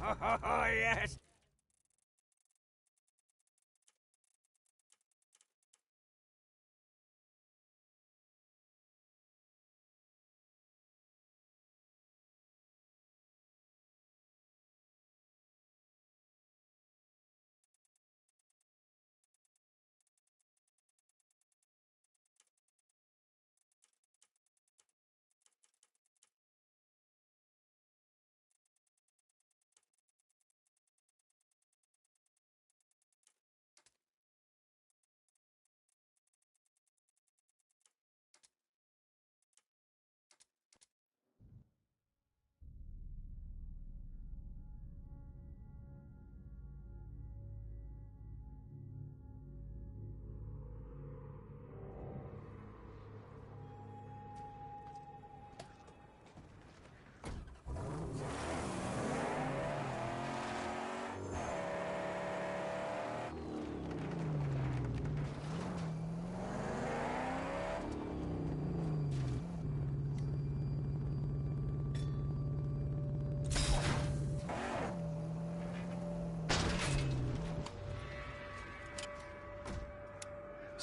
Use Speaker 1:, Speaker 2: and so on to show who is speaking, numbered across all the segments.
Speaker 1: Yes.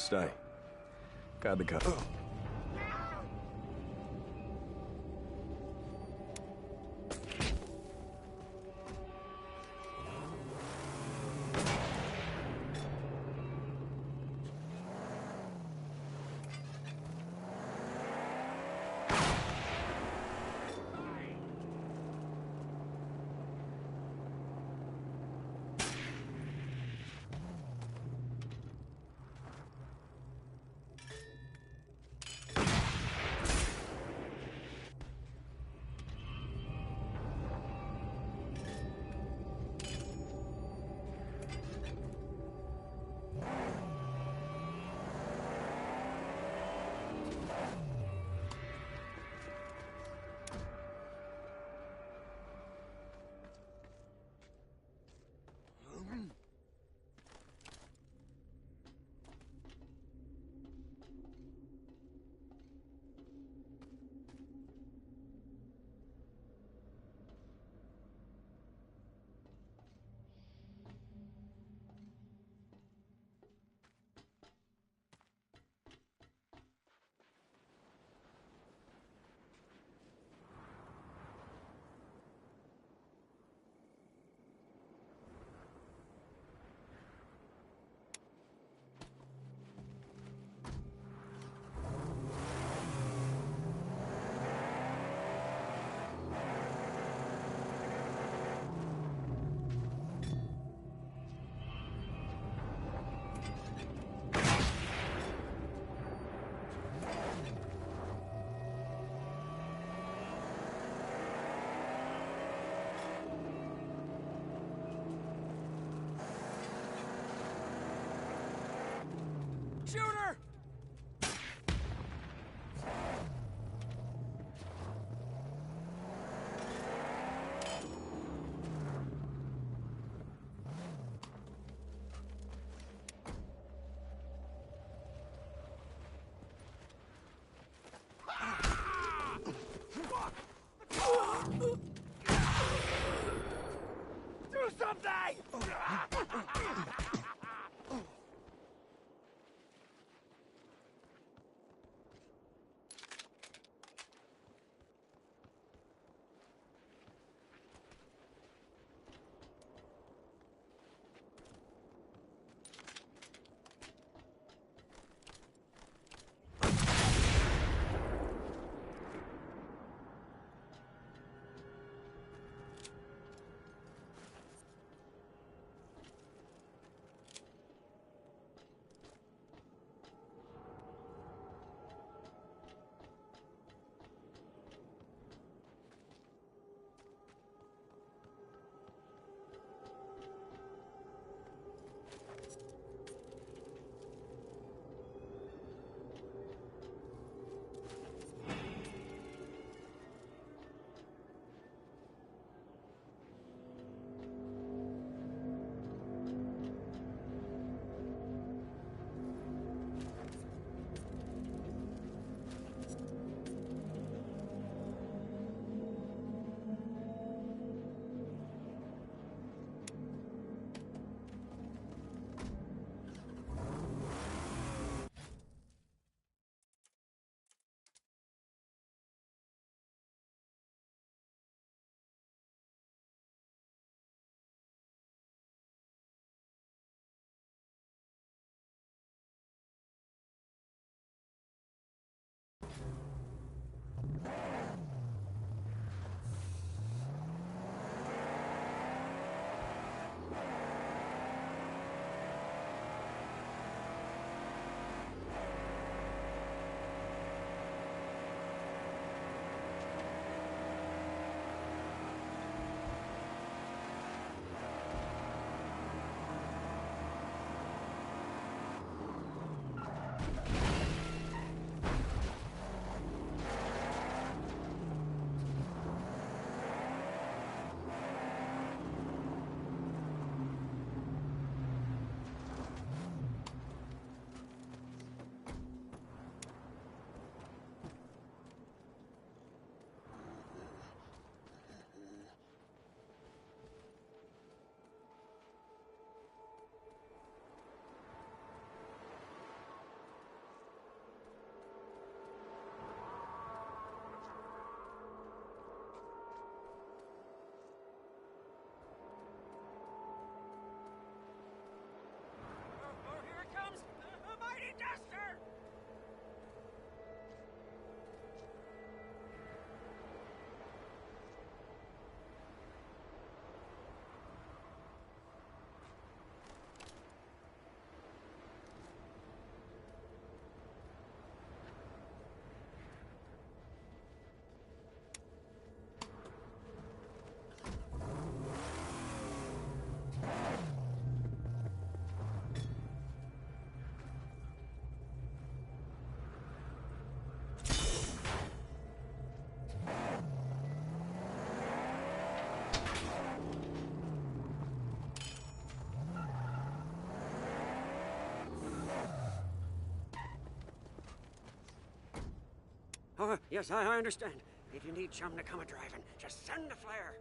Speaker 2: Stay. Guard the car.
Speaker 1: Oh, yes, I understand. If you need chum to come a-driving, just send a flare.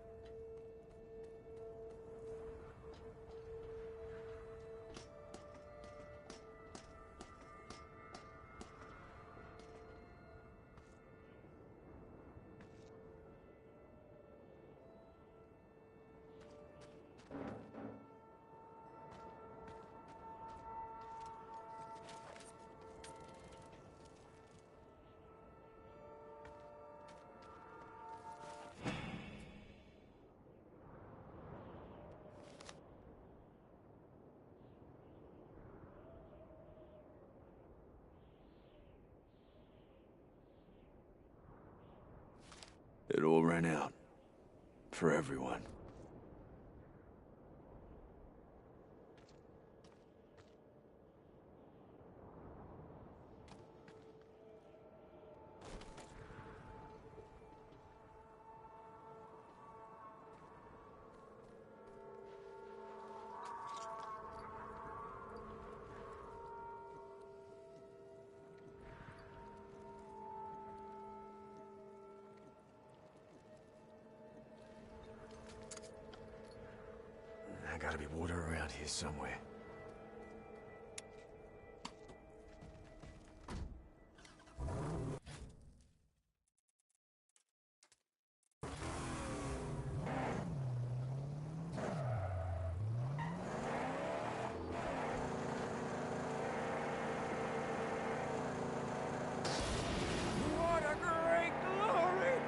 Speaker 2: It all ran out. For everyone. There gotta be water around here somewhere.
Speaker 1: What a great glory!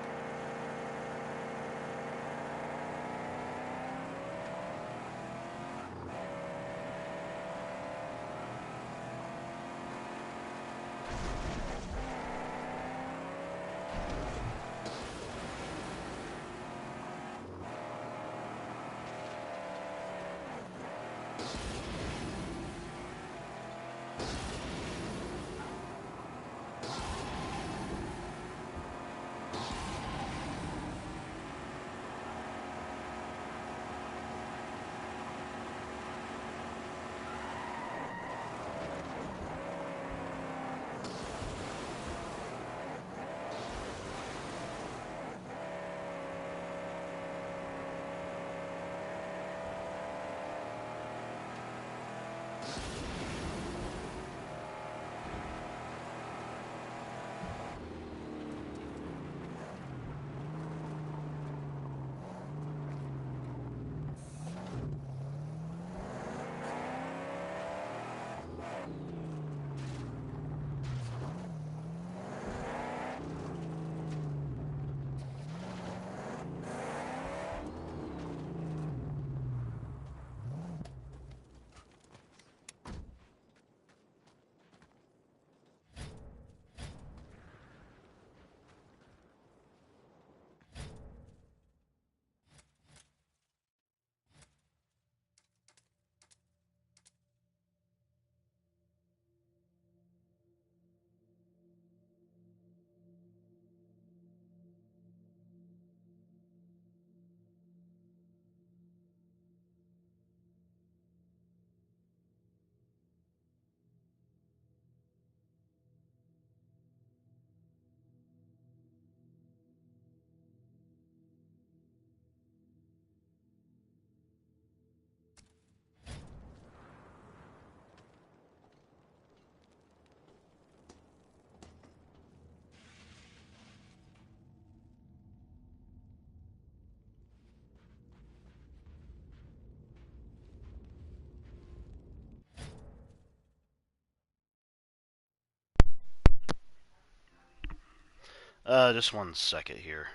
Speaker 3: Just 1 second here.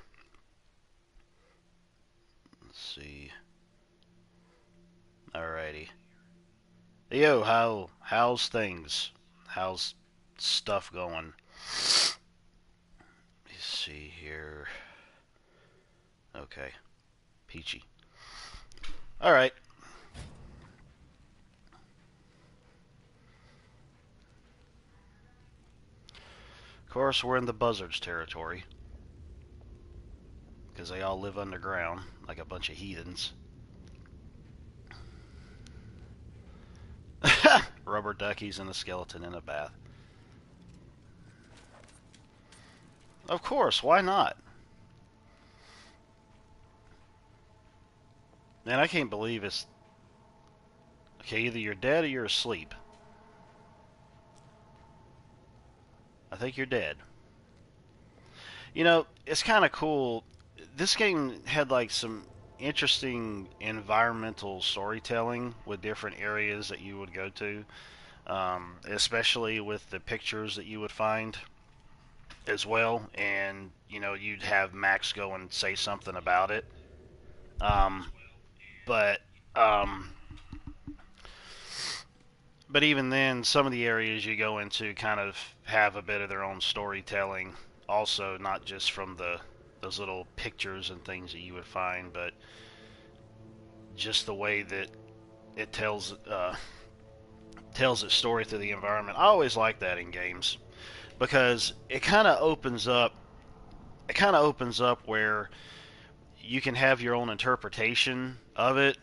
Speaker 3: Let's see. Alrighty. Yo, how's things? How's stuff going? Let's see here. Okay. Peachy. Alright. Of course, we're in the buzzards territory. Because they all live underground, like a bunch of heathens. Rubber duckies and a skeleton in a bath. Of course, why not? Man, I can't believe it's... Okay, either you're dead or you're asleep. I think you're dead. You know, it's kind of cool. This game had like some interesting environmental storytelling with different areas that you would go to, especially with the pictures that you would find as well. And, you know, you'd have Max go and say something about it. Um, but um, but even then, some of the areas you go into kind of have a bit of their own storytelling. Also, not just from those little pictures and things that you would find, but just the way that it tells its story through the environment. I always like that in games because it kind of opens up. It kind of opens up where you can have your own interpretation of it.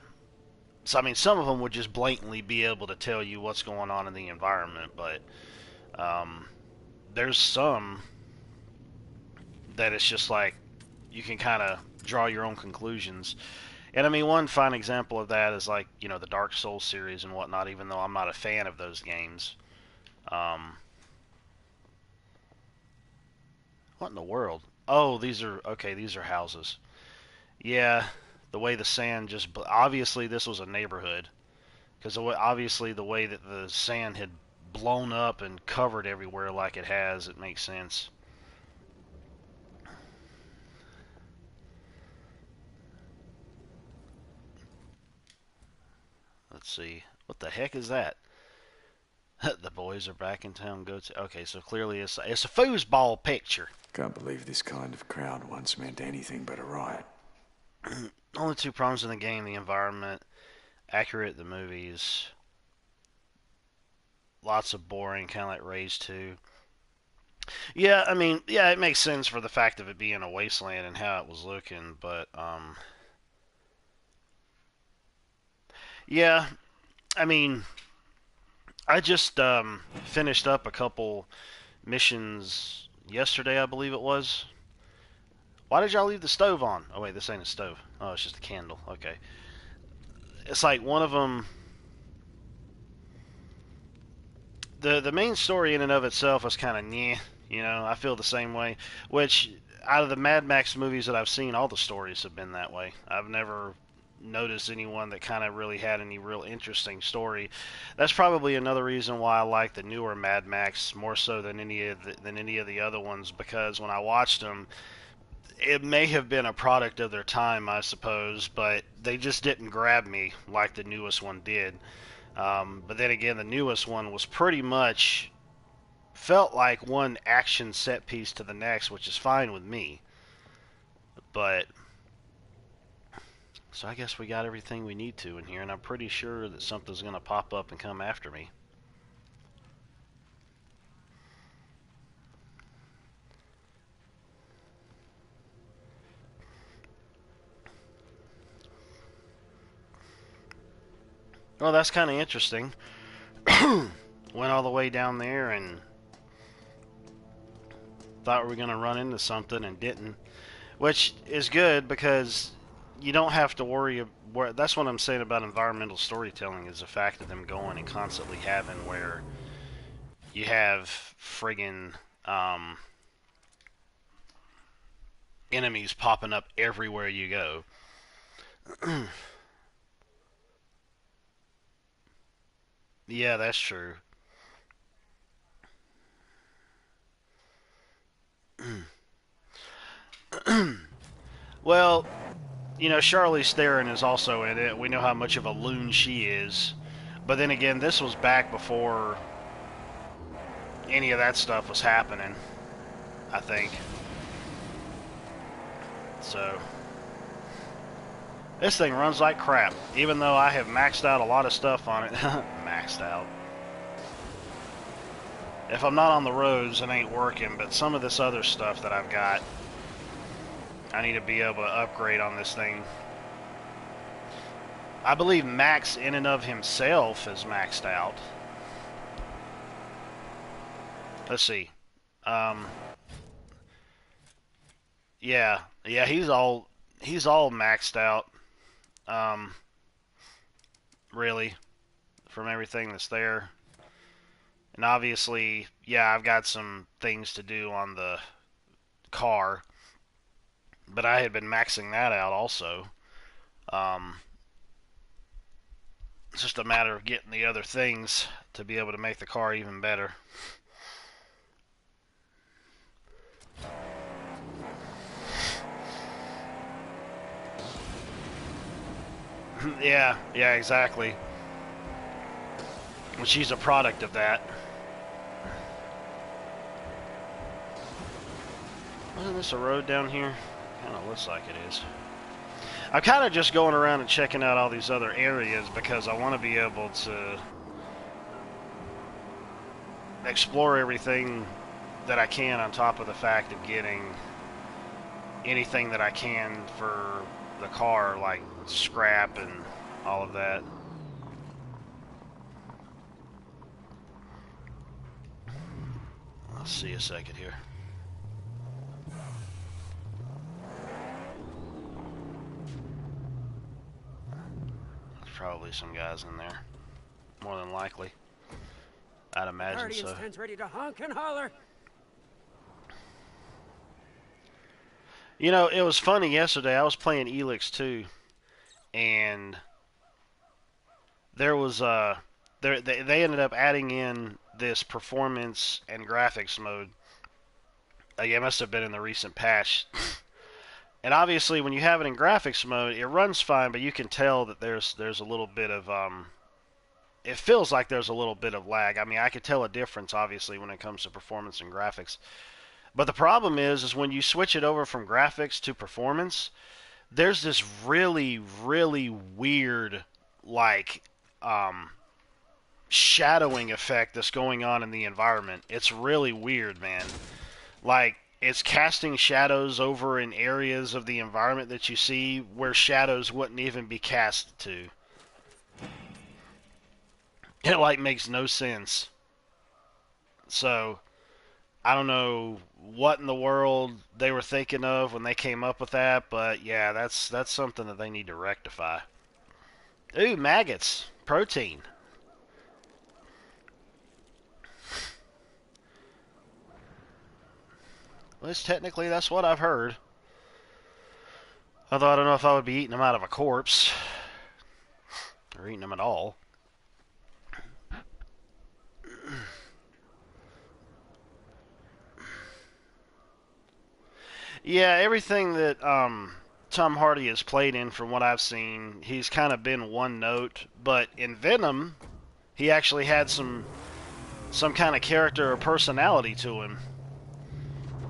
Speaker 3: So I mean, some of them would just blatantly be able to tell you what's going on in the environment, but there's some that it's just like you can kind of draw your own conclusions. And I mean, one fine example of that is like, you know, the Dark Souls series and whatnot, even though I'm not a fan of those games. What in the world? Oh, these are houses. Yeah, the way the sand just, obviously this was a neighborhood. Because obviously the way that the sand had blown up and covered everywhere like it has, it makes sense. Let's see. What the heck is that? The boys are back in town. Go to. Okay, so clearly it's a foosball picture.
Speaker 2: Can't believe this kind of crowd once meant anything but a riot.
Speaker 3: Only two problems in the game: the environment, accurate the movies, lots of boring, kind of like Rage 2. Yeah, I mean, yeah, it makes sense for the fact of it being a wasteland and how it was looking, but yeah, I mean, I just finished up a couple missions yesterday, I believe it was. Why did y'all leave the stove on? Oh wait, this ain't a stove. Oh, it's just a candle. Okay. It's like one of them. The main story in and of itself is kind of nyeh. You know, I feel the same way. Which out of the Mad Max movies that I've seen, all the stories have been that way. I've never noticed anyone that kind of really had any real interesting story. That's probably another reason why I like the newer Mad Max more so than any of the other ones, because when I watched them, it may have been a product of their time, I suppose, but they just didn't grab me like the newest one did. But then again, the newest one was pretty much felt like one action set piece to the next, which is fine with me. But so I guess we got everything we need to in here, and I'm pretty sure that something's going to pop up and come after me. Well, that's kind of interesting. Went all the way down there and thought we were going to run into something and didn't. Which is good because you don't have to worry. That's what I'm saying about environmental storytelling, is the fact of them going and constantly having where you have friggin' enemies popping up everywhere you go. Yeah, that's true. Well, you know, Charlize Theron is also in it. We know how much of a loon she is. But then again, this was back before any of that stuff was happening, I think. So, this thing runs like crap, even though I have maxed out a lot of stuff on it. Maxed out. If I'm not on the roads, it ain't working, but some of this other stuff that I've got, I need to be able to upgrade on this thing. I believe Max in and of himself is maxed out. Let's see. Yeah, yeah, he's all maxed out. Um, really, from everything that's there. And obviously, yeah, I've got some things to do on the car, but I had been maxing that out also. Um, it's just a matter of getting the other things to be able to make the car even better. Yeah, yeah, exactly. Well, she's a product of that. Wasn't this a road down here? Kind of looks like it is. I'm kind of just going around and checking out all these other areas because I want to be able to explore everything that I can on top of the fact of getting anything that I can for the car, like scrap and all of that. Let's see a second here. There's probably some guys in there. More than likely. I'd imagine
Speaker 1: Guardian
Speaker 3: so.
Speaker 1: stands ready to honk and holler.
Speaker 3: You know, it was funny yesterday. I was playing Elix 2, and there was they ended up adding in this performance and graphics mode. It must have been in the recent patch. And obviously, when you have it in graphics mode, it runs fine, but you can tell that there's a little bit of it feels like there's a little bit of lag. I mean, I could tell a difference obviously when it comes to performance and graphics. But the problem is when you switch it over from graphics to performance, there's this really, really weird, like, shadowing effect that's going on in the environment. It's really weird, man. Like, it's casting shadows over in areas of the environment that you see where shadows wouldn't even be cast to. It, like, makes no sense. So, I don't know what in the world they were thinking of when they came up with that, but yeah, that's something that they need to rectify. Ooh, maggots. Protein. Well, technically, that's what I've heard. Although I don't know if I would be eating them out of a corpse. Or eating them at all. Yeah, everything that Tom Hardy has played in, from what I've seen, he's kind of been one note. But in Venom, he actually had some kind of character or personality to him.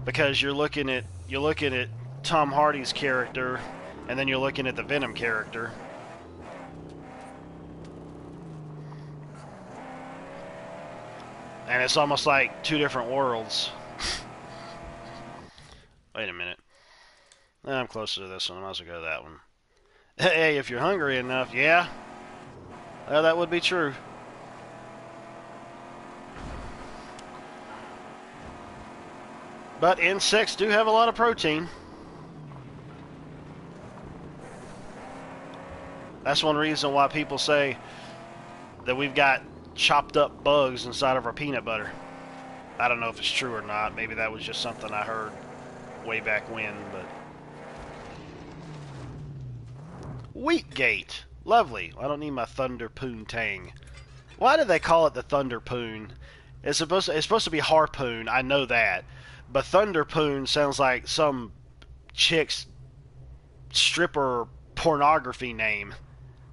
Speaker 3: Because you're looking at Tom Hardy's character, and then you're looking at the Venom character. And it's almost like two different worlds. Wait a minute. I'm closer to this one. I might as well go to that one. Hey, if you're hungry enough, yeah. Well, that would be true. But insects do have a lot of protein. That's one reason why people say that we've got chopped up bugs inside of our peanut butter. I don't know if it's true or not. Maybe that was just something I heard way back when, but... Wheatgate. Lovely. I don't need my Thunder Poon Tang. Why do they call it the Thunder Poon? It's supposed to be Harpoon. I know that. But Thunder Poon sounds like some chick's stripper pornography name.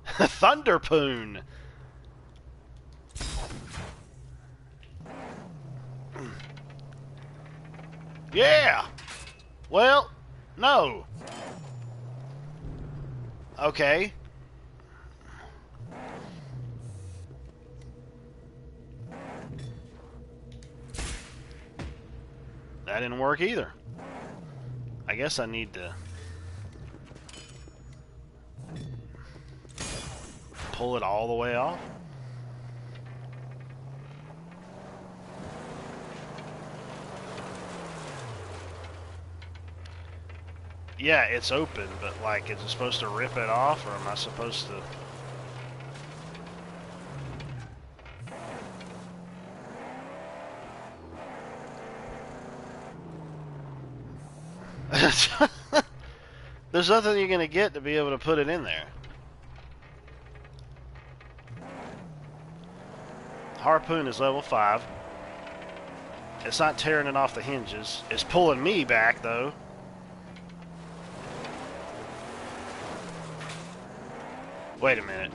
Speaker 3: Thunder Poon. Yeah. Well, no. Okay. That didn't work either. I guess I need to pull it all the way off. Yeah, it's open, but like, is it supposed to rip it off, or am I supposed to... There's nothing you're gonna get to be able to put it in there. Harpoon is level 5. It's not tearing it off the hinges. It's pulling me back, though. Wait a minute.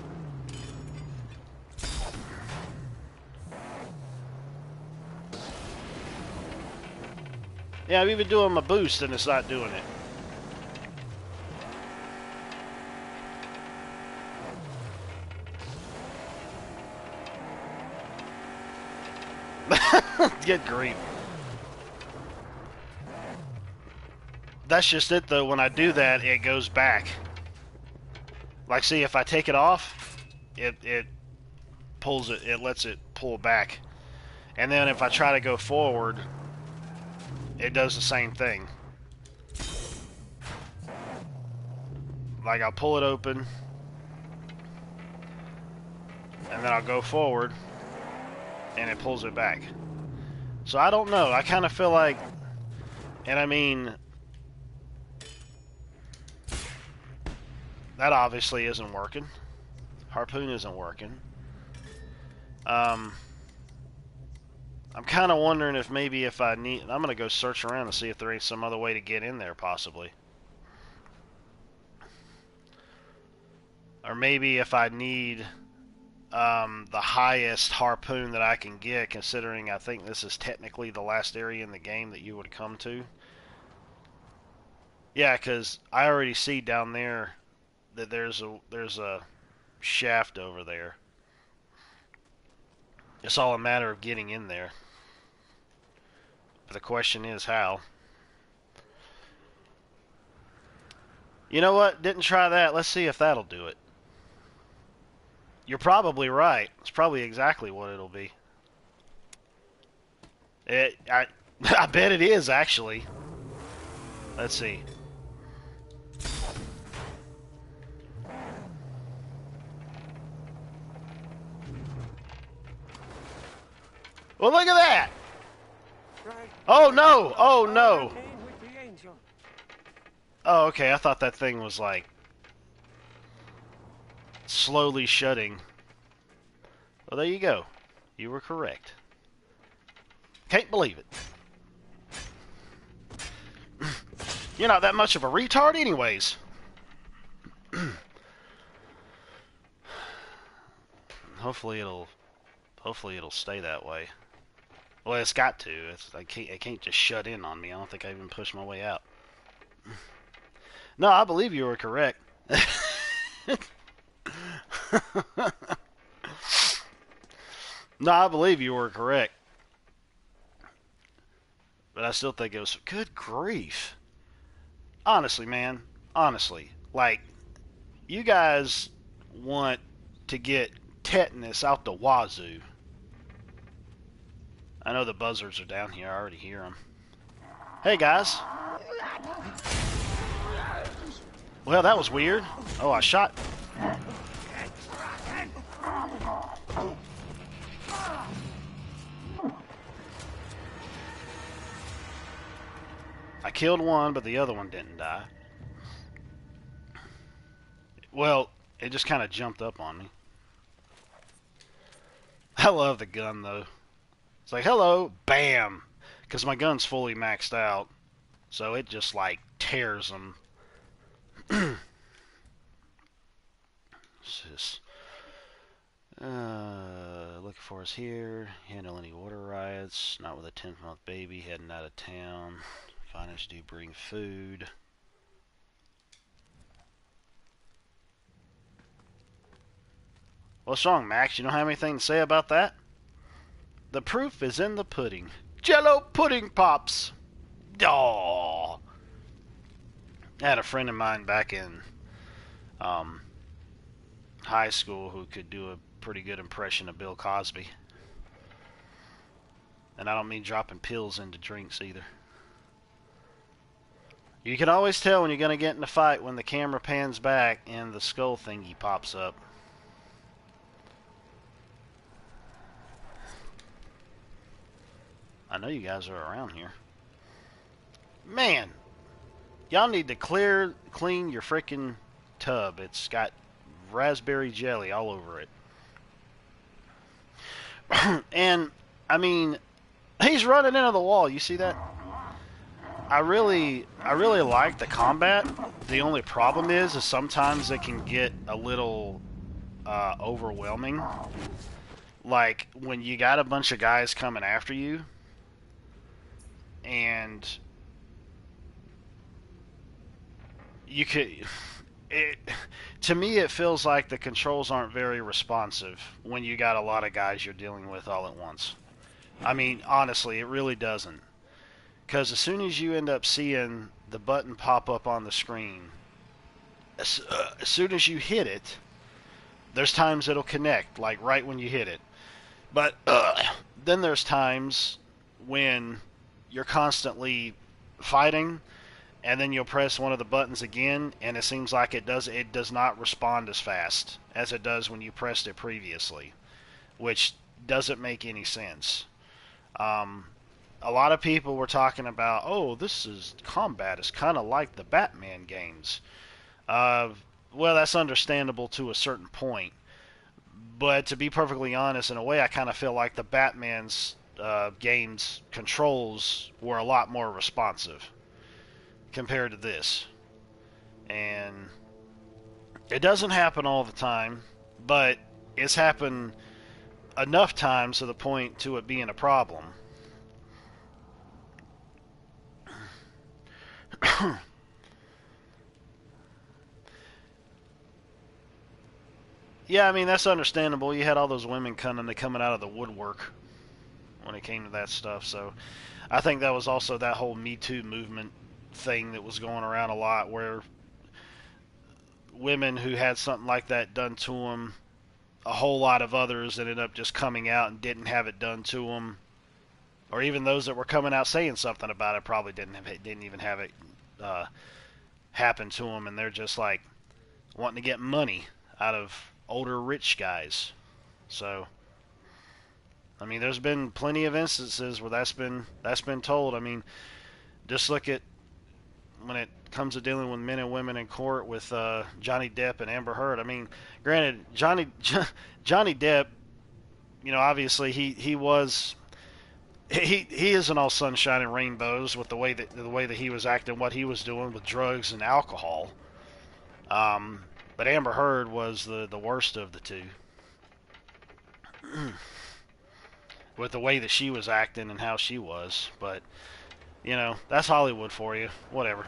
Speaker 3: Yeah, I'm even doing my boost and it's not doing it. Get grief. That's just it, though. When I do that, it goes back. Like, see, if I take it off, it pulls it, it lets it pull back. And then if I try to go forward, it does the same thing. Like, I'll pull it open, and then I'll go forward, and it pulls it back. So I don't know. I kind of feel like, and I mean, that obviously isn't working. Harpoon isn't working. I'm kind of wondering if maybe if I need... I'm going to go search around and see if there ain't some other way to get in there, possibly. Or maybe if I need the highest harpoon that I can get, considering I think this is technically the last area in the game that you would come to. Yeah, because I already see down there that there's a shaft over there. It's all a matter of getting in there. But the question is how. You know what? Didn't try that. Let's see if that'll do it. You're probably right. It's probably exactly what it'll be. I bet it is, actually. Let's see. Well, look at that!
Speaker 1: Right.
Speaker 3: Oh, no! Oh, no!
Speaker 1: With the angel.
Speaker 3: Oh, okay. I thought that thing was, like, slowly shutting. Well, there you go. You were correct. Can't believe it. You're not that much of a retard anyways. Hopefully it'll stay that way. Well, it's got to. It can't just shut in on me. I don't think I even pushed my way out. No, I believe you were correct. No, I believe you were correct. But I still think it was... Good grief. Honestly, man. Honestly. Like, you guys want to get tetanus out the wazoo. I know the buzzards are down here. I already hear them. Hey, guys. Well, that was weird. Oh, I shot... I killed one, but the other one didn't die. Well, it just kind of jumped up on me. I love the gun, though. It's like, hello, bam! Because my gun's fully maxed out. So it just, like, tears them. Looking for us here. Handle any water riots. Not with a 10th-month baby heading out of town. Finest do bring food. What's wrong, Max? You don't have anything to say about that? The proof is in the pudding. Jello pudding pops! Aww. I had a friend of mine back in high school who could do a pretty good impression of Bill Cosby. And I don't mean dropping pills into drinks either. You can always tell when you're going to get in a fight when the camera pans back and the skull thingy pops up. I know you guys are around here. Man, y'all need to clean your freaking tub. It's got raspberry jelly all over it. And, I mean, he's running into the wall. You see that? I really like the combat. The only problem is sometimes it can get a little overwhelming. Like, when you got a bunch of guys coming after you, and you could... to me, it feels like the controls aren't very responsive when you got a lot of guys you're dealing with all at once. I mean, honestly, it really doesn't. Because as soon as you end up seeing the button pop up on the screen, as soon as you hit it, there's times it'll connect, like right when you hit it. But then there's times when you're constantly fighting, and then you'll press one of the buttons again, and it seems like it does not respond as fast as it does when you pressed it previously, which doesn't make any sense. A lot of people were talking about, oh, this is combat is kind of like the Batman games. Well, that's understandable to a certain point, but to be perfectly honest, in a way, I kind of feel like the Batman's games controls were a lot more responsive compared to this. And it doesn't happen all the time, but it's happened enough times to the point to it being a problem. Yeah, I mean, that's understandable. You had all those women coming out of the woodwork when it came to that stuff. So I think that was also that whole Me Too movement thing that was going around a lot, where women who had something like that done to them, a whole lot of others ended up just coming out and didn't have it done to them. Or even those that were coming out saying something about it probably didn't even have it happen to them, and they're just like wanting to get money out of older rich guys. So, I mean, there's been plenty of instances where that's been told. I mean, just look at when it comes to dealing with men and women in court with Johnny Depp and Amber Heard. I mean, granted, Johnny Depp, you know, obviously he isn't all sunshine and rainbows with the way that he was acting, what he was doing with drugs and alcohol. But Amber Heard was the worst of the two, with the way that she was acting and how she was. But you know, that's Hollywood for you. Whatever.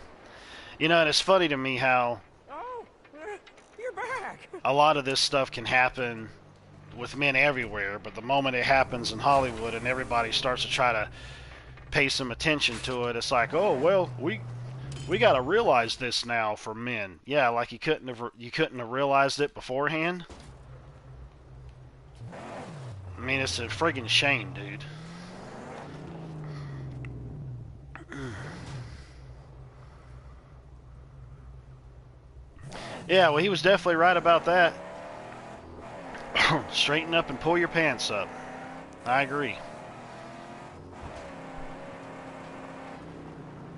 Speaker 3: You know, and it's funny to me how
Speaker 1: You're back.
Speaker 3: a lot of this stuff can happen with men everywhere, but the moment it happens in Hollywood and everybody starts to try to pay some attention to it, it's like, oh well, we got to realize this now for men. Yeah, like you couldn't have realized it beforehand. I mean, it's a friggin' shame, dude. Yeah, well, he was definitely right about that. Straighten up and pull your pants up. I agree.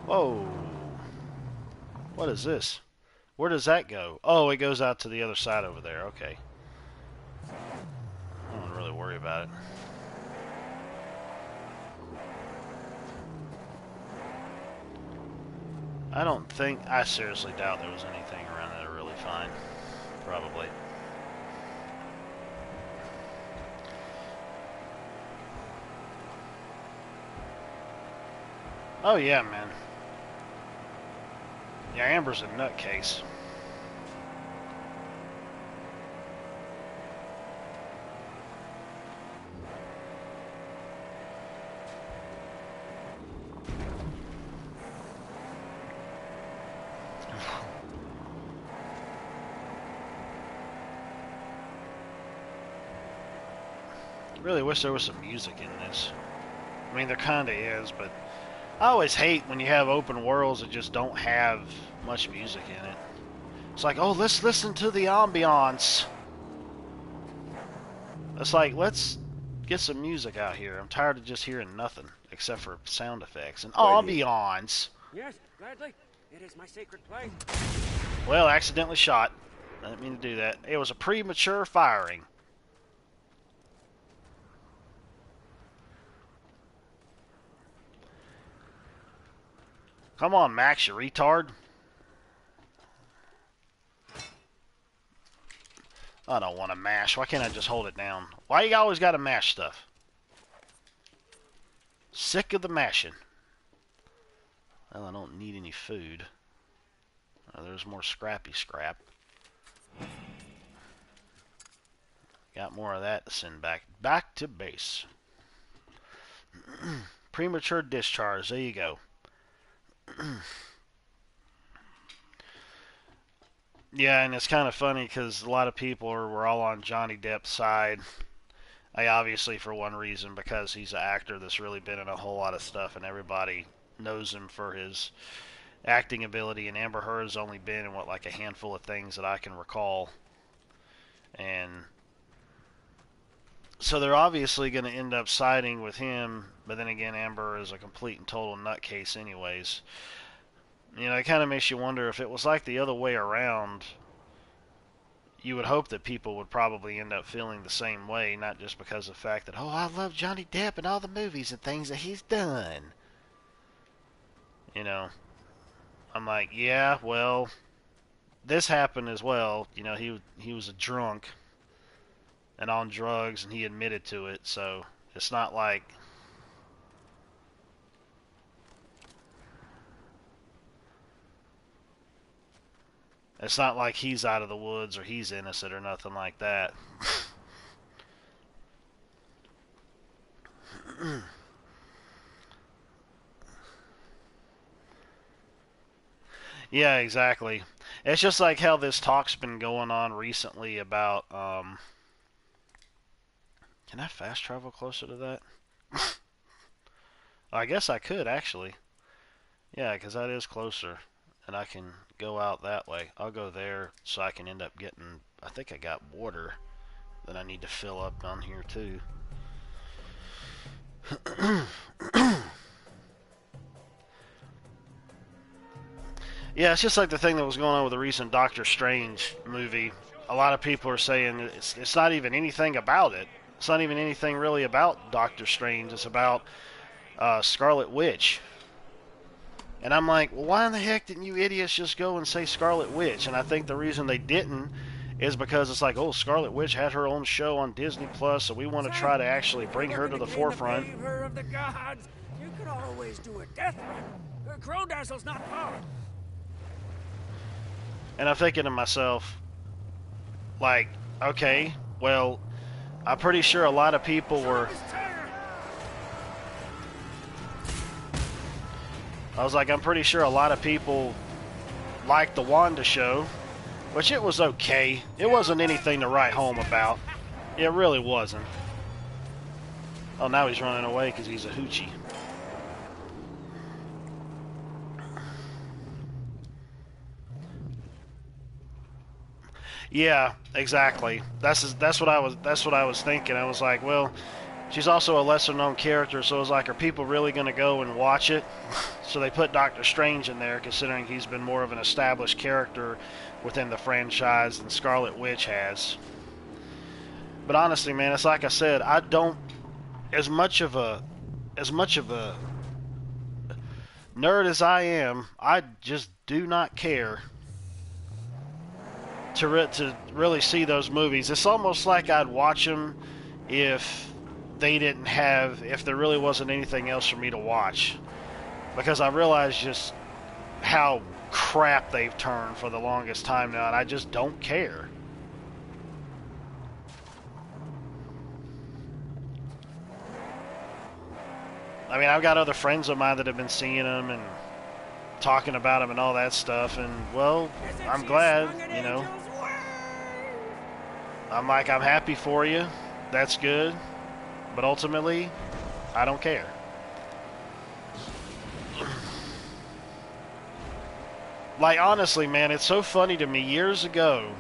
Speaker 3: Whoa. What is this? Where does that go? Oh, it goes out to the other side over there. Okay. I don't really worry about it. I seriously doubt there was anything around there to really find. Probably. Oh yeah, man. Yeah, Amber's a nutcase. Really wish there was some music in this. I mean, there kinda is, but I always hate when you have open worlds that just don't have much music in it. It's like, oh, let's listen to the ambiance. It's like, let's get some music out here. I'm tired of just hearing nothing except for sound effects and ambiance.
Speaker 1: Yes, gladly. It is my sacred place.
Speaker 3: Well, accidentally shot. I didn't mean to do that. It was a premature firing. Come on, Max, you retard. I don't want to mash. Why can't I just hold it down? Why you always got to mash stuff? Sick of the mashing. Well, I don't need any food. Oh, there's more scrappy scrap. Got more of that to send back to base. Premature discharge. There you go. Yeah, and it's kind of funny because a lot of people were all on Johnny Depp's side. Obviously for one reason, because he's an actor that's really been in a whole lot of stuff, and everybody knows him for his acting ability. And Amber Heard has only been in like a handful of things that I can recall, and so they're obviously going to end up siding with him. But then again, Amber is a complete and total nutcase anyways. You know, it kind of makes you wonder if it was like the other way around. You would hope that people would probably end up feeling the same way, not just because of the fact that, oh, I love Johnny Depp and all the movies and things that he's done. You know, I'm like, yeah, well, this happened as well. You know, he was a drunk and on drugs, and he admitted to it, so it's not like... It's not like he's out of the woods or he's innocent or nothing like that. Yeah, exactly. It's just like how this talk's been going on recently about, can I fast travel closer to that? I guess I could, actually. Yeah, because that is closer. And I can go out that way. I'll go there so I can end up getting... I think I got water that I need to fill up on here too. Yeah, it's just like the thing that was going on with the recent Doctor Strange movie. A lot of people are saying it's not even anything about it. It's not even anything really about Doctor Strange. It's about Scarlet Witch. And I'm like, well, why in the heck didn't you idiots just go and say Scarlet Witch? And I think the reason they didn't is because it's like, oh, Scarlet Witch had her own show on Disney Plus, so we want to try to actually bring her to the forefront.
Speaker 1: The favor of the gods. You could always do a death run. Crow-Dazzle's not far.
Speaker 3: And I'm thinking to myself, like, okay, well, I'm pretty sure a lot of people were... I was like, I'm pretty sure a lot of people liked the Wanda show, which it was okay. It wasn't anything to write home about. It really wasn't. Oh, now he's running away because he's a hoochie. Yeah, exactly. That's what I was thinking. I was like, well, she's also a lesser-known character, so I was like, are people really going to go and watch it? So they put Doctor Strange in there, considering he's been more of an established character within the franchise than Scarlet Witch has. But honestly, man, it's like I said, I don't... As much of a nerd as I am, I just do not care to really see those movies. It's almost like I'd watch them if there really wasn't anything else for me to watch, because I realize just how crap they've turned for the longest time now, and I just don't care. I mean, I've got other friends of mine that have been seeing them and talking about them and all that stuff, and well, I'm glad, you know. I'm like, I'm happy for you. That's good. But ultimately, I don't care. Like, honestly, man, it's so funny to me. Years ago,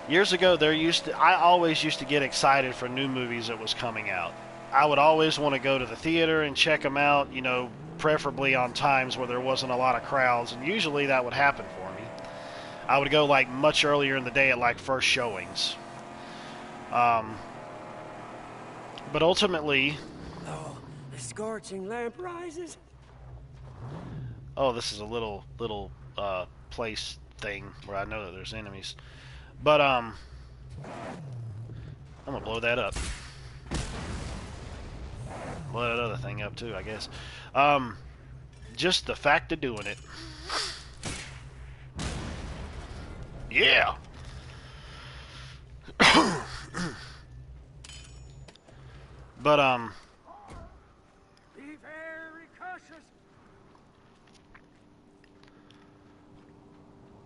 Speaker 3: I always used to get excited for new movies that was coming out. I would always want to go to the theater and check them out, you know, preferably on times where there wasn't a lot of crowds, and usually that would happen for me. I would go like much earlier in the day at like first showings. But ultimately,
Speaker 1: Oh, the scorching lamp rises.
Speaker 3: oh, this is a little place thing where I know that there's enemies. But I'm gonna blow that up. Blow that other thing up too, I guess. Just the fact of doing it. Yeah. But
Speaker 1: Be very cautious.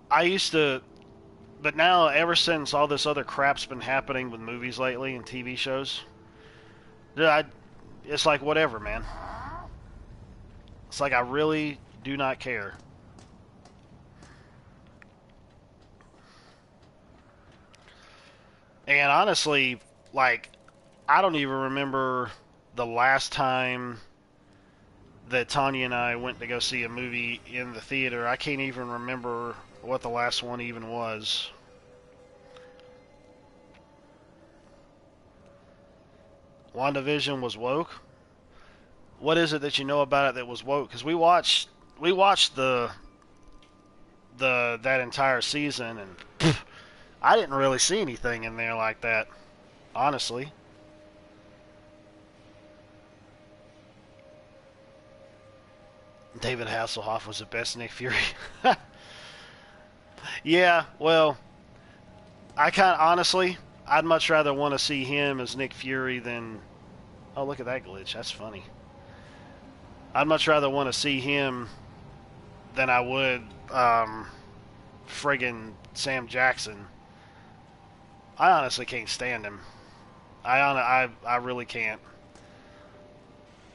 Speaker 3: I used to, but now ever since all this other crap's been happening with movies lately and TV shows, it's like whatever, man. It's like I really do not care. And honestly, like, I don't even remember the last time that Tanya and I went to go see a movie in the theater. I can't even remember what the last one even was. WandaVision was woke? What is it that you know about it that was woke? Because we watched the that entire season, and pff, I didn't really see anything in there like that, honestly. David Hasselhoff was the best Nick Fury. Yeah, well, honestly, I'd much rather want to see him as Nick Fury than. Oh, look at that glitch. That's funny. I'd much rather want to see him than I would friggin' Sam Jackson. I honestly can't stand him. I really can't.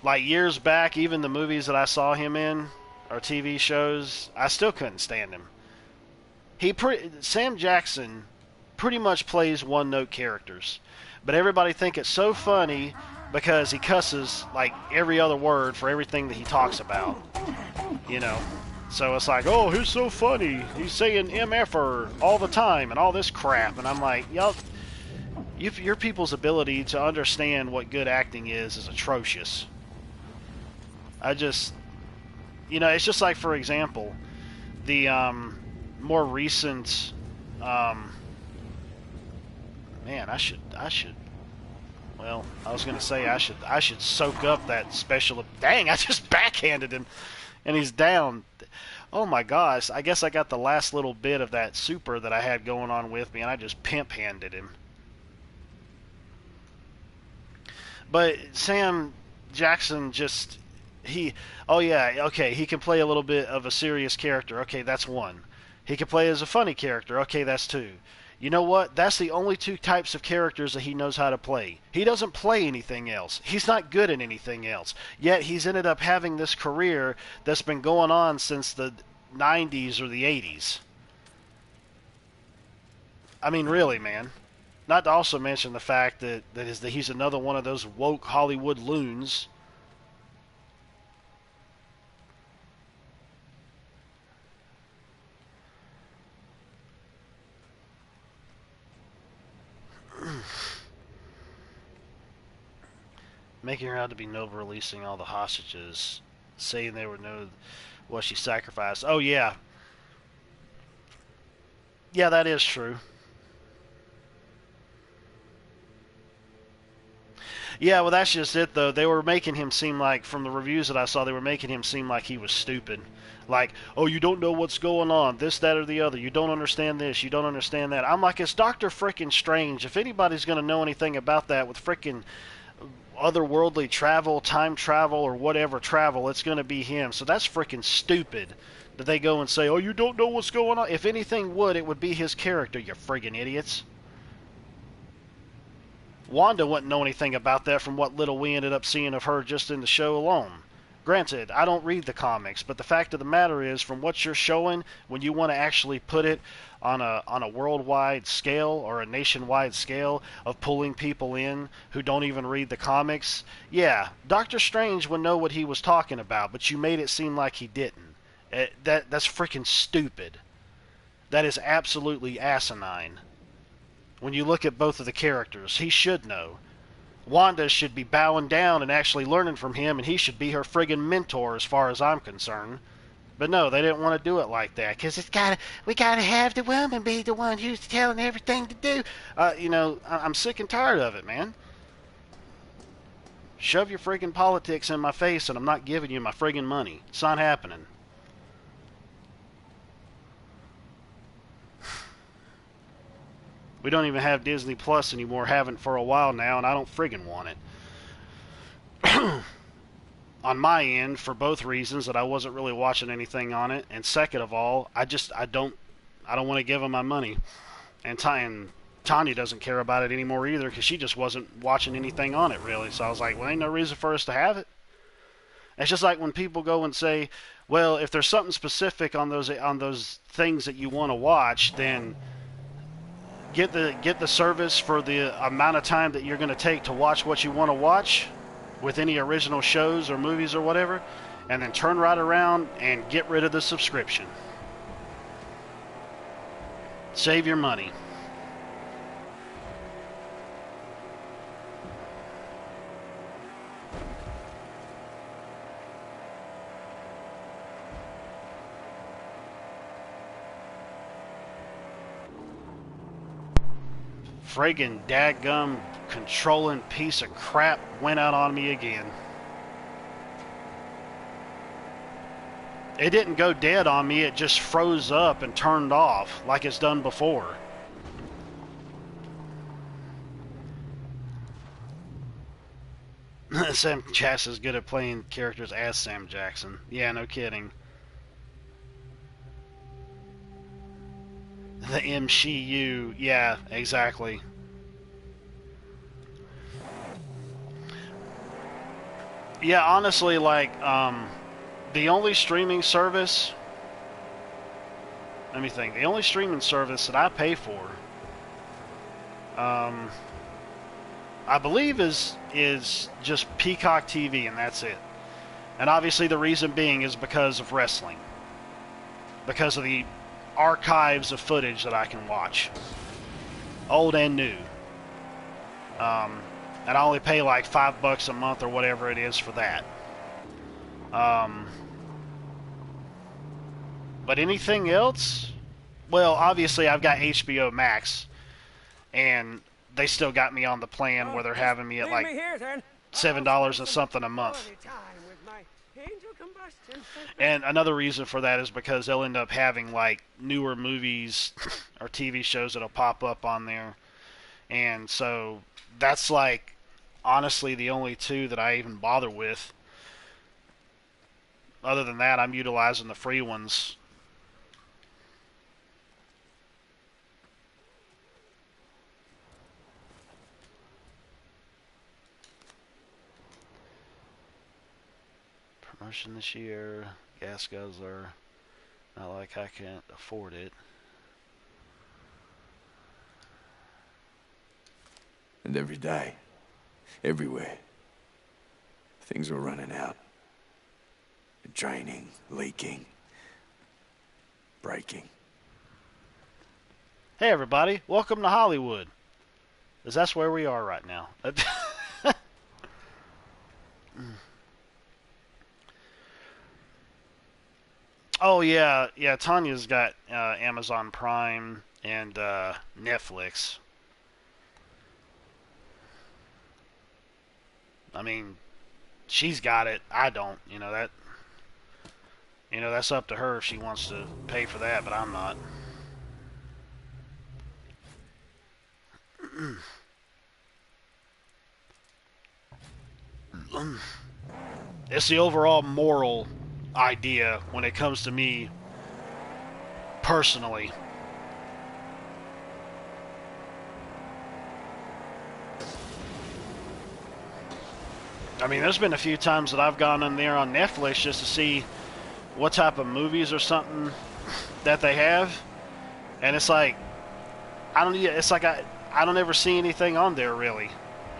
Speaker 3: Like years back, even the movies that I saw him in, or TV shows, I still couldn't stand him. Sam Jackson pretty much plays one-note characters, but everybody think it's so funny because he cusses like every other word for everything that he talks about, you know. So it's like, oh, he's so funny. He's saying MFer all the time and all this crap, and I'm like, y'all, your people's ability to understand what good acting is atrocious. I just, you know, it's just like, for example, the more recent, man, I should, well, I was going to say I should soak up that special, dang, I just backhanded him, and he's down. Oh my gosh, I guess I got the last little bit of that super that I had going on with me, and I just pimp-handed him. But Sam Jackson just, oh yeah, okay, he can play a little bit of a serious character. Okay, that's one. He can play as a funny character. Okay, that's two. You know what? That's the only two types of characters that he knows how to play. He doesn't play anything else. He's not good at anything else. Yet he's ended up having this career that's been going on since the 90s or the 80s. I mean, really, man. Not to also mention the fact that he's another one of those woke Hollywood loons. Making her out to be noble, releasing all the hostages, saying they would know what she sacrificed. Oh, yeah. Yeah, that is true. Yeah, well, that's just it, though. They were making him seem like, from the reviews that I saw, they were making him seem like he was stupid. Like, oh, you don't know what's going on, this, that, or the other. You don't understand this, you don't understand that. I'm like, it's Dr. Frickin' Strange. If anybody's going to know anything about that with frickin' otherworldly travel, time travel, or whatever travel, it's going to be him. So that's frickin' stupid that they go and say, oh, you don't know what's going on. If anything would, it would be his character, you friggin' idiots. Wanda wouldn't know anything about that from what little we ended up seeing of her just in the show alone. Granted, I don't read the comics, but the fact of the matter is, from what you're showing, when you want to actually put it on a worldwide scale or a nationwide scale of pulling people in who don't even read the comics, yeah, Doctor Strange would know what he was talking about, but you made it seem like he didn't. That's freaking stupid. That is absolutely asinine. When you look at both of the characters, he should know. Wanda should be bowing down and actually learning from him, and he should be her friggin' mentor as far as I'm concerned. But no, they didn't want to do it like that, because we gotta have the woman be the one who's telling everything to do. I'm sick and tired of it, man. Shove your friggin' politics in my face, and I'm not giving you my friggin' money. It's not happening. We don't even have Disney Plus anymore, haven't for a while now, and I don't friggin' want it. On my end, for both reasons, that I wasn't really watching anything on it, and second of all, I don't want to give them my money. And Tanya doesn't care about it anymore either, because she just wasn't watching anything on it really. So I was like, well, ain't no reason for us to have it. It's just like when people go and say, well, if there's something specific on those things that you want to watch, then get the service for the amount of time that you're going to take to watch what you want to watch with any original shows or movies or whatever, and then turn right around and get rid of the subscription. Save your money. Friggin' dadgum controlling piece of crap went out on me again. It didn't go dead on me, it just froze up and turned off like it's done before. Sam Jackson is good at playing characters as Sam Jackson. Yeah, no kidding. The MCU, yeah, exactly. Yeah, honestly, like, the only streaming service, let me think, the only streaming service that I pay for, I believe is just Peacock TV, and that's it. And obviously the reason being is because of wrestling. Because of the archives of footage that I can watch, old and new. And I only pay like $5 a month or whatever it is for that. But anything else? Well, obviously I've got HBO Max, and they still got me on the plan where they're having me at like $7 or something a month. And another reason for that is because they'll end up having like newer movies or TV shows that'll pop up on there. And so that's like honestly the only two that I even bother with. Other than that, I'm utilizing the free ones. Promotion this year. Gas guzzler. Not like I can't afford it.
Speaker 2: And every day, everywhere, things are running out. Draining, leaking, breaking.
Speaker 3: Hey everybody, welcome to Hollywood. 'Cause that's where we are right now. Oh yeah, Tanya's got Amazon Prime and Netflix. I mean, she's got it. I don't. That's up to her if she wants to pay for that, but I'm not. It's the overall moral idea when it comes to me personally. I mean, there's been a few times that I've gone in there on Netflix just to see what type of movies or something that they have, and it's like I don't ever see anything on there really,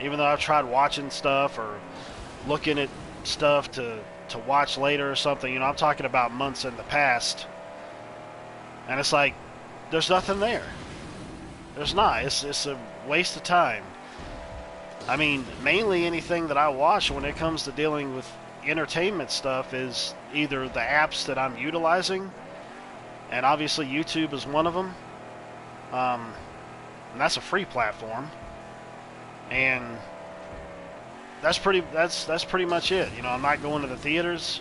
Speaker 3: even though I've tried watching stuff or looking at stuff to watch later or something. You know, I'm talking about months in the past, and it's like there's nothing there. There's not. It's a waste of time. I mean, mainly anything that I watch when it comes to dealing with entertainment stuff is either the apps that I'm utilizing, and obviously YouTube is one of them, and that's a free platform, and that's pretty much it. You know, I'm not going to the theaters.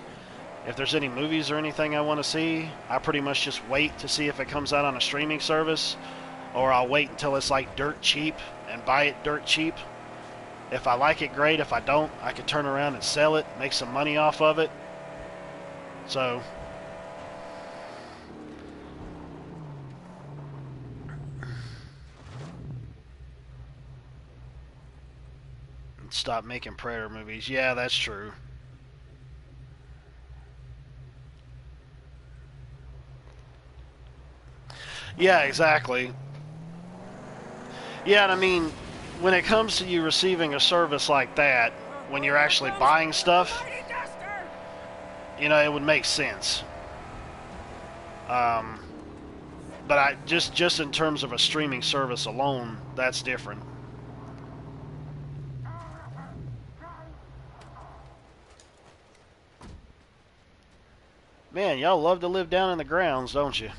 Speaker 3: If there's any movies or anything I want to see, I pretty much just wait to see if it comes out on a streaming service, or I'll wait until it's like dirt cheap and buy it dirt cheap. If I like it, great. If I don't, I could turn around and sell it, make some money off of it. So, stop making Predator movies. Yeah, that's true. Yeah, exactly. Yeah, and I mean, when it comes to you receiving a service like that, when you're actually buying stuff, you know, it would make sense. But I just in terms of a streaming service alone, that's different. Man, y'all love to live down in the grounds, don't you?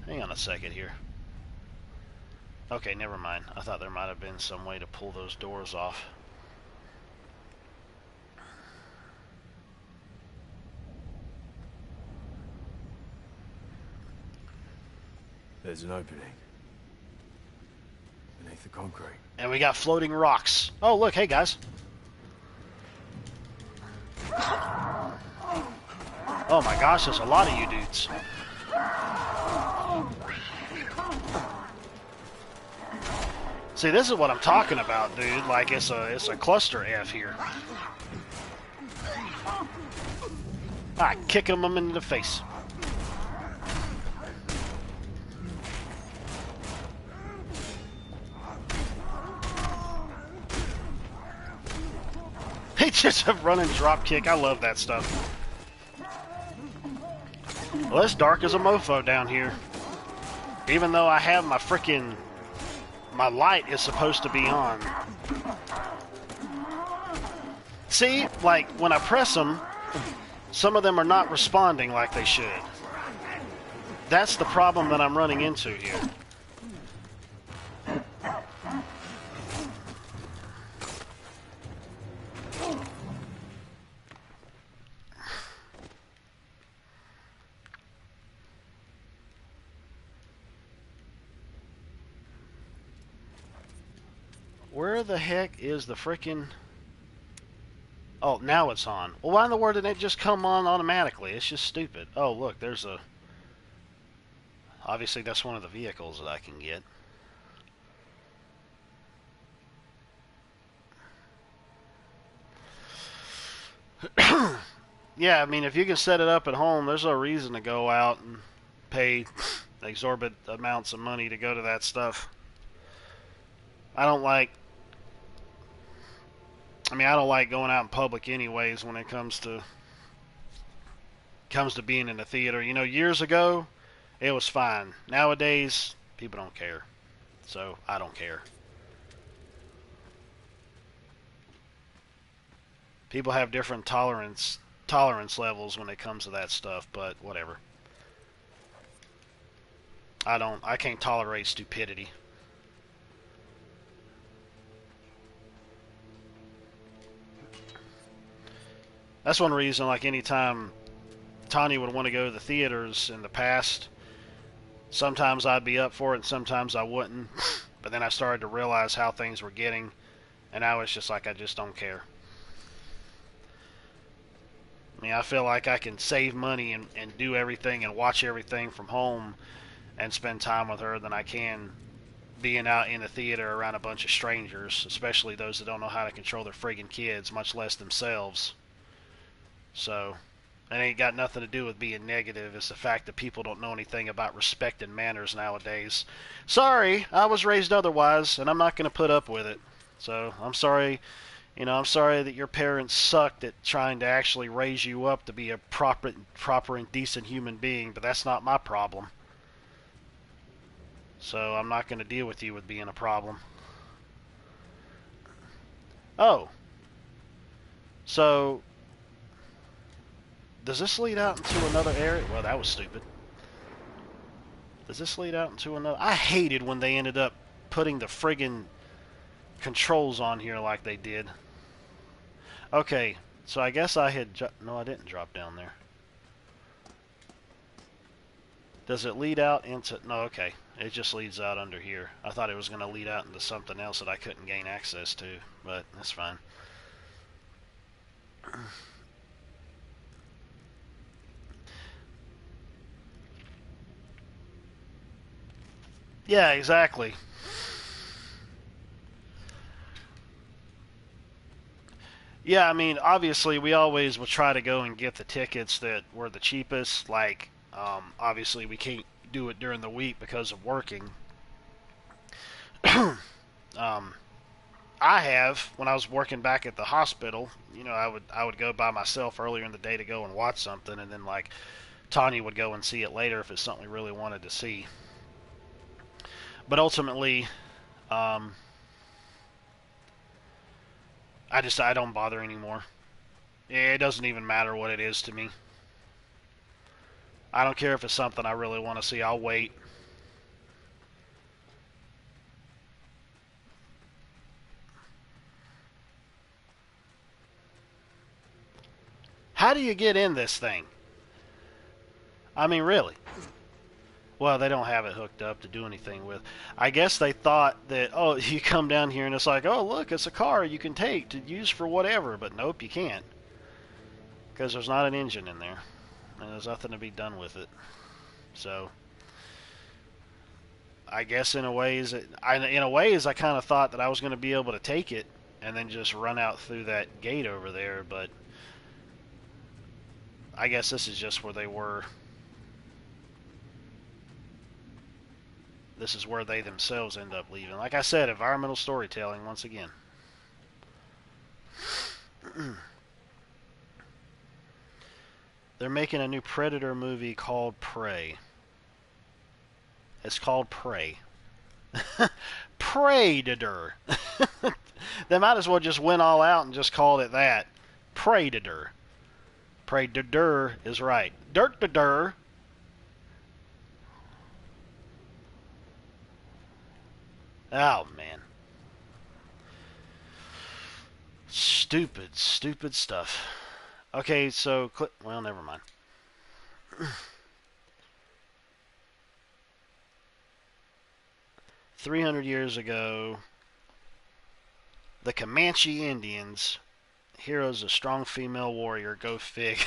Speaker 3: Hang on a second here. Okay, never mind. I thought there might have been some way to pull those doors off.
Speaker 2: There's an opening beneath the concrete.
Speaker 3: And we got floating rocks. Oh, look, hey guys. Oh my gosh, there's a lot of you dudes. See, this is what I'm talking about, dude. Like, it's a cluster F here. I kick them in the face. He just a running drop kick. I love that stuff. Well, it's dark as a mofo down here. Even though I have my freaking... my light is supposed to be on. See, like, when I press them, some of them are not responding like they should. That's the problem that I'm running into here. Where the heck is the frickin'... Oh, now it's on. Well, why in the world didn't it just come on automatically? It's just stupid. Oh, look, there's a... Obviously, that's one of the vehicles that I can get. Yeah, I mean, if you can set it up at home, there's no reason to go out and pay exorbitant amounts of money to go to that stuff. I don't like going out in public anyways when it comes to being in the theater. You know, years ago, it was fine. Nowadays, people don't care. So, I don't care. People have different tolerance levels when it comes to that stuff, but whatever. I can't tolerate stupidity. That's one reason, like, anytime Tanya would want to go to the theaters in the past, sometimes I'd be up for it and sometimes I wouldn't. But then I started to realize how things were getting, and now it's just like I just don't care. I mean, I feel like I can save money and do everything and watch everything from home and spend time with her than I can being out in the theater around a bunch of strangers, especially those that don't know how to control their friggin' kids, much less themselves. So, it ain't got nothing to do with being negative. It's the fact that people don't know anything about respect and manners nowadays. Sorry, I was raised otherwise, and I'm not going to put up with it. So, I'm sorry. I'm sorry that your parents sucked at trying to actually raise you up to be a proper and decent human being, but that's not my problem. So I'm not going to deal with you with being a problem. Oh. So, does this lead out into another area? Well, that was stupid. Does this lead out into another? I hated when they ended up putting the friggin' controls on here like they did. Okay, so I guess I had... No, I didn't drop down there. Does it lead out into... No, okay. It just leads out under here. I thought it was going to lead out into something else that I couldn't gain access to, but that's fine. Yeah, exactly. Yeah, I mean, obviously, we always will try to go and get the tickets that were the cheapest. Like, obviously, we can't do it during the week because of working. I have, when I was working back at the hospital, I would go by myself earlier in the day to go and watch something, and then like Tanya would go and see it later if it's something we really wanted to see. But ultimately, I don't bother anymore. It doesn't even matter what it is to me. I don't care if it's something I really want to see. I'll wait. How do you get in this thing? I mean, really? Well, they don't have it hooked up to do anything with. I guess they thought that, oh, you come down here and it's like, oh, look, it's a car you can take to use for whatever. But nope, you can't. Because there's not an engine in there. And there's nothing to be done with it. So, I guess in a ways, I kind of thought that I was going to be able to take it and then just run out through that gate over there. But I guess this is just where they were. This is where they themselves end up leaving. Like I said, environmental storytelling once again. They're making a new Predator movie called Prey. It's called Prey. Predator. They might as well just went all out and just called it that. Predator. Predator is right. Dirt-to-dur. Oh, man. Stupid stuff. Okay, so, well, never mind. 300 years ago, the Comanche Indians, heroes of strong female warrior, go fig.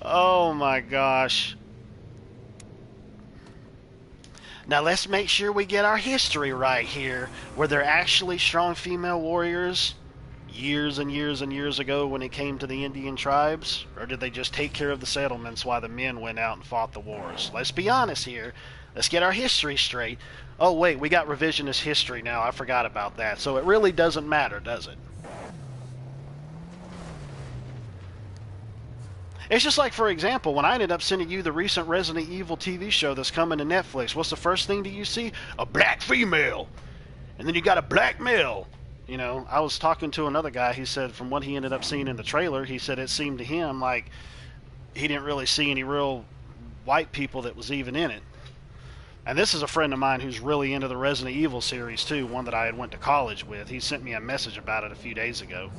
Speaker 3: Oh my gosh. Now let's make sure we get our history right here. Were there actually strong female warriors years and years and years ago when it came to the Indian tribes? Or did they just take care of the settlements while the men went out and fought the wars? Let's be honest here. Let's get our history straight. Oh wait, we got revisionist history now. I forgot about that. So it really doesn't matter, does it? It's just like, for example, when I ended up sending you the recent Resident Evil TV show that's coming to Netflix, what's the first thing that you see? A black female. And then you got a black male. You know, I was talking to another guy. He said from what he ended up seeing in the trailer, he said it seemed to him like he didn't really see any real white people that was even in it. And this is a friend of mine who's really into the Resident Evil series too, one that I had went to college with. He sent me a message about it a few days ago.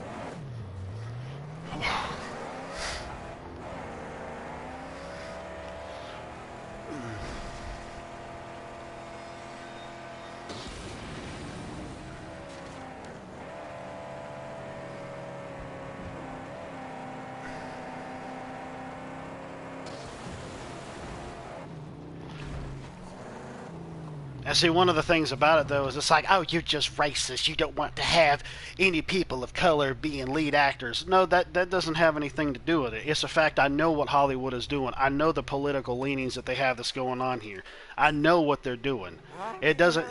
Speaker 3: And see, one of the things about it, though, is it's like, oh, you're just racist. You don't want to have any people of color being lead actors. No, that doesn't have anything to do with it. It's the fact I know what Hollywood is doing. I know the political leanings that they have that's going on here. I know what they're doing. It doesn't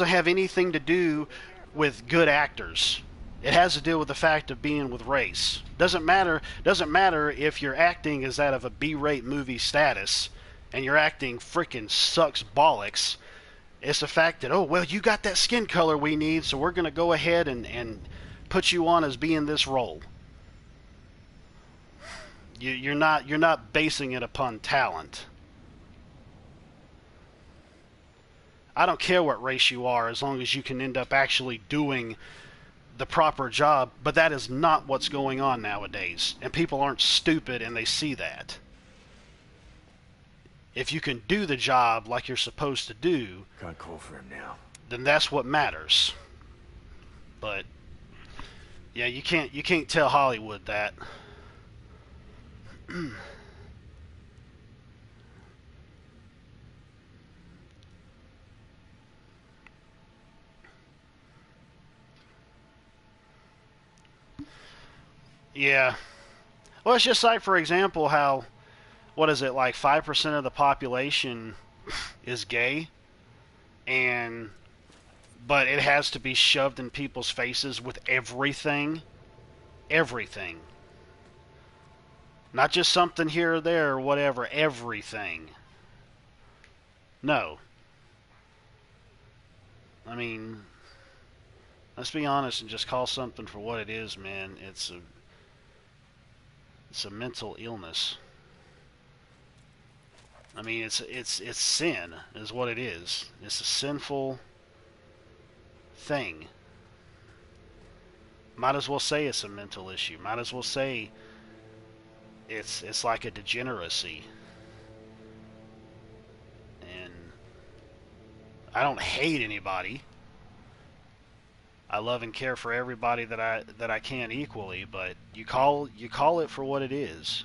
Speaker 3: have anything to do with good actors. It has to do with the fact of being with race. Doesn't matter if your acting is that of a B-rate movie status and your acting freaking sucks bollocks. It's the fact that, oh, well, you got that skin color we need, so we're going to go ahead and put you on as being this role. You're not basing it upon talent. I don't care what race you are as long as you can end up actually doing the proper job, but that is not what's going on nowadays. And people aren't stupid and they see that. If you can do the job like you're supposed to do,
Speaker 2: Can't call for him now.
Speaker 3: then that's what matters. But yeah, you can't tell Hollywood that. Yeah. Well, it's just like, for example, how, what is it, like 5% of the population is gay, but it has to be shoved in people's faces with everything. Everything. Not just something here or there or whatever, everything. No. I mean, let's be honest and just call something for what it is, man. It's a mental illness. I mean, it's sin is what it is. It's a sinful thing. Might as well say it's a mental issue. Might as well say it's like a degeneracy. And I don't hate anybody. I love and care for everybody that I can equally, but you call it for what it is.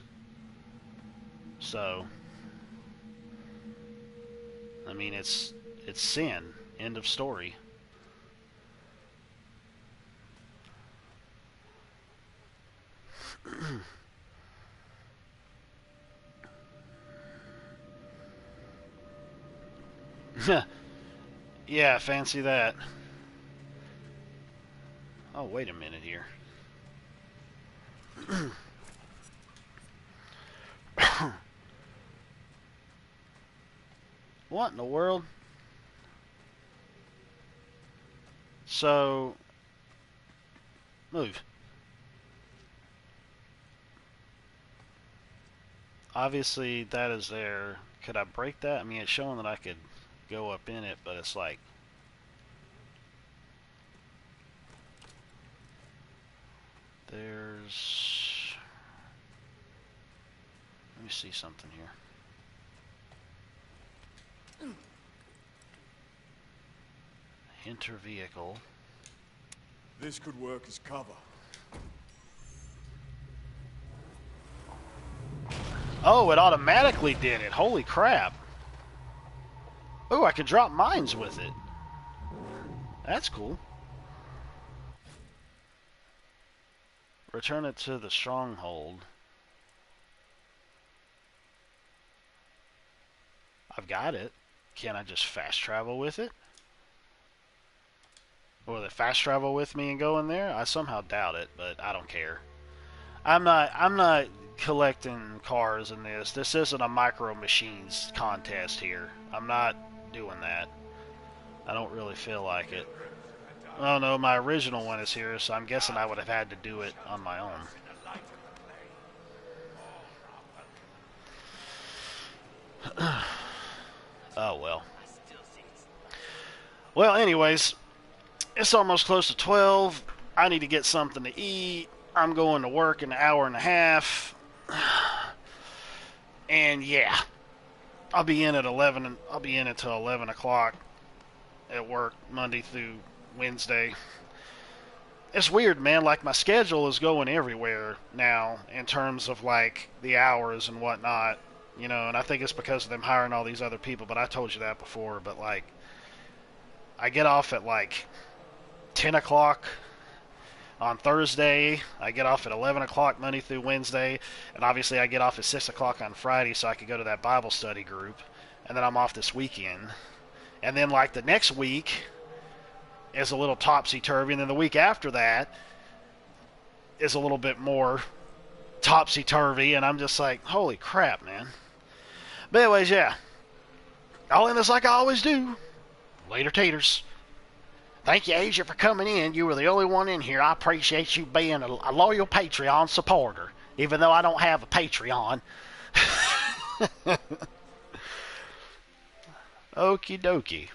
Speaker 3: So, I mean, it's sin. End of story. Yeah, fancy that. Oh, wait a minute here. What in the world? So, move. Obviously, that is there. Could I break that? I mean, it's showing that I could go up in it, but it's like... There's... Let me see something here. Enter vehicle.
Speaker 4: This could work as cover.
Speaker 3: Oh, it automatically did it. Holy crap. Oh, I can drop mines with it. That's cool. Return it to the stronghold. I've got it. Can I just fast travel with it? Or will it fast travel with me and go in there? I somehow doubt it, but I don't care. I'm not collecting cars in this. This isn't a Micro Machines contest here. I'm not doing that. I don't really feel like it. Oh no, my original one is here, so I'm guessing I would have had to do it on my own. Oh well. Well, anyways, it's almost close to 12. I need to get something to eat. I'm going to work in an hour and a half. And yeah, I'll be in at 11. And I'll be in until 11 o'clock at work Monday through Wednesday. It's weird, man. Like, my schedule is going everywhere now in terms of like the hours and whatnot, you know. And I think it's because of them hiring all these other people. But I told you that before. But like, I get off at like 10 o'clock on Thursday. I get off at 11 o'clock Monday through Wednesday. And obviously I get off at 6 o'clock on Friday so I could go to that Bible study group. And then I'm off this weekend. And then like the next week is a little topsy-turvy. And then the week after that is a little bit more topsy-turvy. And I'm just like, holy crap, man. But anyways, yeah. I'll end this like I always do. Later, taters. Thank you, Asia, for coming in. You were the only one in here. I appreciate you being a loyal Patreon supporter, even though I don't have a Patreon. Okie dokie.